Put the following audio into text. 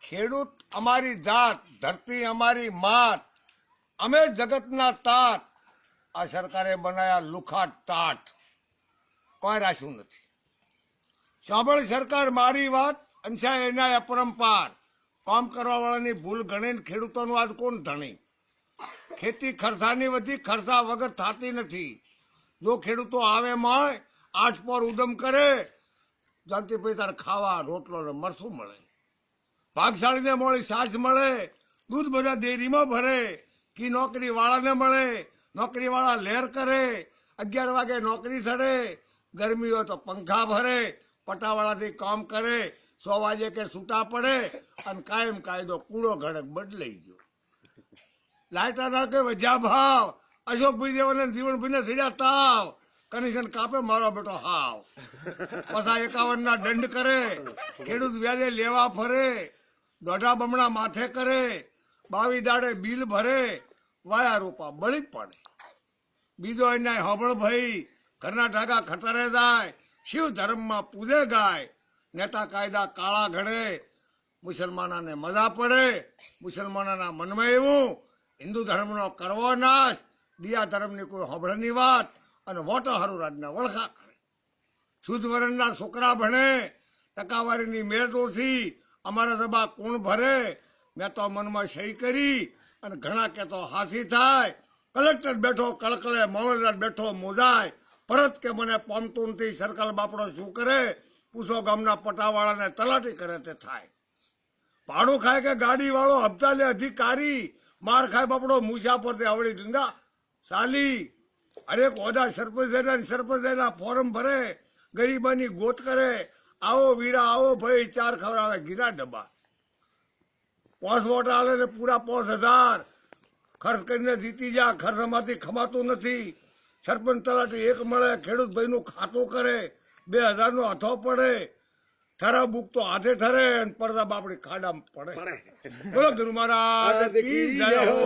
ખેડૂત અમારી જાત, ધરતી અમારી માત, અમે જગતના તાત, આ સરકારે બનાયા લુખા ટાટ, કોઈ રાખ્યું નથી. સાંભળ સરકાર મારી વાત, અંશાય એના અપરંપાર, કામ કરવા વાળાની ભૂલ ગણીને ખેડૂતોનું આજ કોણ ધણી? ખેતી ખર્ચાની વધી, ખર્ચા વગર થતી નથી. જો ખેડૂતો આવે માય, આઠ પર ઉદમ કરે, જાણતી પછી તારે ખાવા રોટલો ને મરસું મળે, ભાગશાળીને મોડી છાશ મળે, દૂધ બધા ડેરીમાં ભરે, કી નોકરી વાળાને મળે, નોકરી વાળા લહેર કરે, 11 વાગે નોકરી ચડે, ગરમી હોય તો પંખા ભરે, પટાવાળાથી કામ કરે, 100 વાગે કે છૂટા પડે, અને કાયમ કાયદો કૂડો ઘડક બદલાઈ ગયો. લાઈટા ના કે વધ્યા ભાવ, અશોકભાઈ દેવાને જીવનભાઈને સીડ્યા તાવ, કમિશન કાપે મારો બેટો હાવ, પાછા 51 ના દંડ કરે, ખેડૂત વ્યાજે લેવા ફરે, દોઢા બમણા માથે કરે, 22 દાડે બિલ ભરે, વાયા રૂપા બળી પડે. બીજો અન્યાય હબળ ભાઈ, ઘરના ઢાકા ખતરે જાય, શિવ ધર્મમાં પૂજે ગાય, નેતા કાયદા કાળા ઘડે, મુસલમાનોને મજા પડે, મુસલમાનોના મનમાં એવું, હિન્દુ ધર્મનો કરવો નાશ, દિયા ધર્મની કોઈ હબળની વાત, અને વોટર હારું રાજના વળખા કરે. શુદ્ધ વર્ણના છોકરા ભણે, ટકાવારીની મેળ ઓછી, અમારા સભા કોણ ભરે, મેં તો મનમાં સહી કરી, અને ઘણા કહેતો હાથી થાય, કલેક્ટર બેઠો કળકળે, મામલતદાર બેઠો મોજાય, પરત કે મને પામતું નથી, સરકાર બાપડો શું કરે, પૂછો ગામના પટાવાળાને તલાટી કરે તે થાય. ભાડું ખાય કે ગાડી વાળો, હપ્તા લે અધિકારી, માર ખાય બાપડો મૂછા પર તે આવડી ધંધા સાલી, હરેક હોદા સરપંચના ફોરમ ભરે, ગરીબાની ગોત કરે, આવો વીરા આવો ભાઈ, 4 ખવડાવે ગીરા ડબ્બા, 5 વોટ આલે ને પૂરા 5000 ખર્ચ કરીને જીતી જા, ખર્ચમાંથી ખમાતું નથી. સરપંચ તલાટી એક મળે, ખેડૂત ભાઈનું ખાતું કરે, 2000 નો હાથો પડે, થરા બુક તો હાથે ઠરે, પડદા બાપડી ખાડામાં પડે. બોલો ગુરુ મહારાજ કી જય હો.